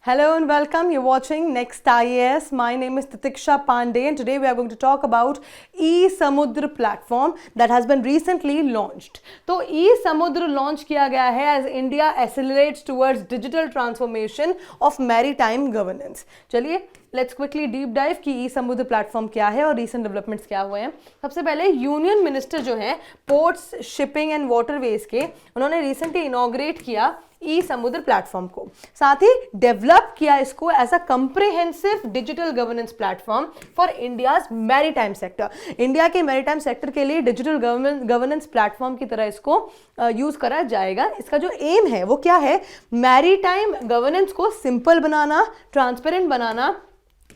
Hello and welcome. You're watching Next IAS. My name is Titiksha Pandey and today we are going to talk about eSamudra platform that has been recently launched. तो eSamudra launch किया गया है as India accelerates towards digital transformation of maritime governance. चलिए let's quickly deep dive कि eSamudra platform क्या है और recent developments क्या हुए हैं. सबसे पहले यूनियन मिनिस्टर जो हैं पोर्ट्स, शिपिंग एंड वाटरवेज के, उन्होंने रिसेंटली इनॉग्रेट किया eSamudra प्लेटफॉर्म को. साथ ही डेवलप किया इसको as a comprehensive digital governance platform for India's maritime sector. India के मैरीटाइम सेक्टर के लिए डिजिटल गवर्नेंस प्लेटफॉर्म की तरह इसको यूज करा जाएगा. इसका जो एम है वो क्या है? मैरीटाइम गवर्नेंस को सिंपल बनाना, ट्रांसपेरेंट बनाना,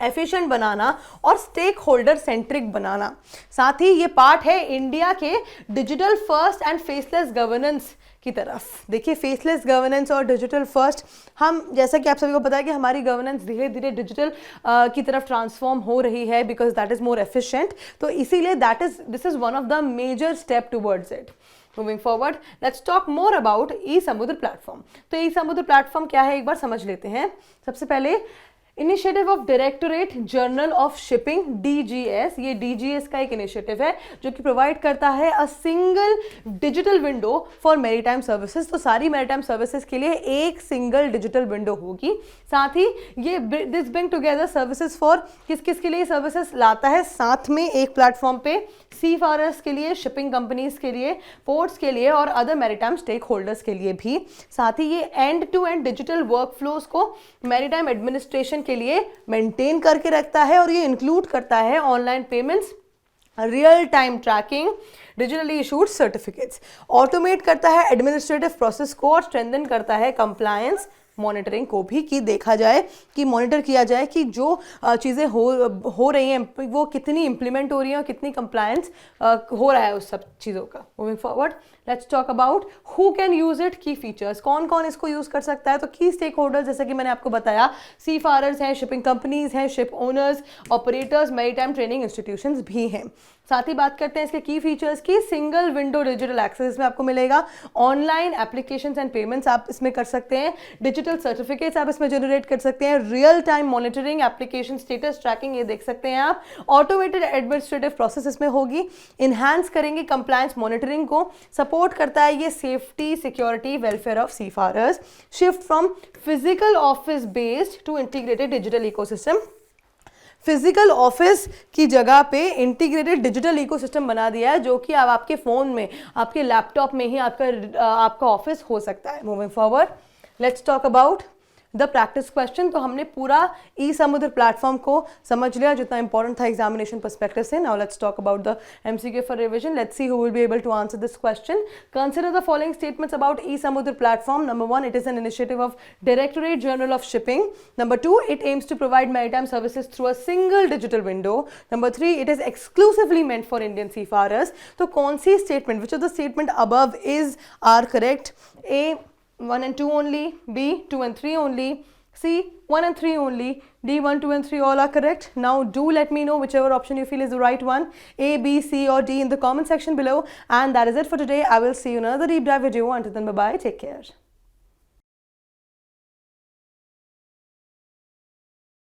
एफिशिएंट बनाना और स्टेक होल्डर सेंट्रिक बनाना. साथ ही ये पार्ट है इंडिया के digital first and faceless governance की तरफ. देखिए, फेसलेस गवर्नेंस और डिजिटल फर्स्ट, हम जैसा कि आप सभी को पता है कि हमारी गवर्नेंस धीरे धीरे डिजिटल की तरफ ट्रांसफॉर्म हो रही है because that is more efficient. तो इसीलिए this is one of the major step towards it. Moving forward, let's talk more about eSamudra platform. तो eSamudra platform क्या है एक बार समझ लेते हैं. सबसे पहले initiative of directorate general of shipping DGS. ये DGS का एक इनिशिएटिव है जो कि प्रोवाइड करता है a single digital window for maritime services. तो सारी मैरीटाइम सर्विसेज के लिए एक सिंगल डिजिटल विंडो होगी. साथ ही ये this bring together services for किस किस के लिए सर्विसेज लाता है साथ में एक प्लेटफॉर्म पे? सीफारर्स के लिए, शिपिंग कंपनीज के लिए, पोर्ट्स के लिए और अदर मैरीटाइम स्टेक होल्डर्स के लिए भी. साथ ही ये end to end digital workflows को मैरीटाइम एडमिनिस्ट्रेशन के लिए मेंटेन करके रखता है और ये इंक्लूड करता है online payments, real time tracking, digitally issued certificates, automate करता है एडमिनिस्ट्रेटिव प्रोसेस को और स्ट्रेंथन करता है कंप्लायंस मॉनिटरिंग को भी, कि देखा जाए कि मॉनिटर किया जाए कि जो चीज़ें हो रही हैं वो कितनी इंप्लीमेंट हो रही हैं और कितनी कंप्लायंस हो रहा है उस सब चीज़ों का. Moving forward, let's talk about who can use it. की फीचर्स, कौन कौन इसको यूज कर सकता है? तो की स्टेक होल्डर्स, जैसे कि मैंने आपको बताया, सीफारर्स हैं, शिपिंग कंपनीज हैं, ship owners, operators, maritime training institutions भी हैं. साथ ही बात करते हैं इसके की फीचर्स की. सिंगल विंडो डिजिटल एक्सेस में आपको मिलेगा. ऑनलाइन एप्लीकेशंस एंड पेमेंट्स आप इसमें कर सकते हैं. डिजिटल सर्टिफिकेट्स आप इसमें जनरेट कर सकते हैं. Real time monitoring, application status tracking ये देख सकते हैं आप. ऑटोमेटेड एडमिनिस्ट्रेटिव प्रोसेस इसमें होगी. इनहैंस करेंगे कंप्लायंस मॉनिटरिंग को. सपोर्ट करता है ये safety, security, welfare of seafarers. Shift from physical office based to integrated digital ecosystem. Physical office की जगह पे इंटीग्रेटेड डिजिटल इकोसिस्टम बना दिया है जो कि अब आपके फ़ोन में, आपके लैपटॉप में ही आपका ऑफिस हो सकता है. Moving forward, let's talk about the practice question. तो हमने पूरा eSamudra प्लेटफॉर्म को समझ लिया जितना इंपॉर्टेंट था एग्जामिनेशन पर्सपेक्टिव से. Now let's talk about the MCQ for revision. Let's see who will be able to answer this question. Consider the following statements about eSamudra platform. Number 1, it is an initiative of Directorate General of Shipping. Number 2, it aims to provide maritime services through a single digital window. Number 3, it is exclusively meant for Indian seafarers. तो कौन सी statement, which of the statement above are correct? A, 1 and 2 only. B, 2 and 3 only. C, 1 and 3 only. D, 1, 2 and 3 all are correct. Now do let me know whichever option you feel is the right one, A, B, C or D, in the comment section below. And that is it for today. I will see you in another deep dive video. Until then, bye bye, take care.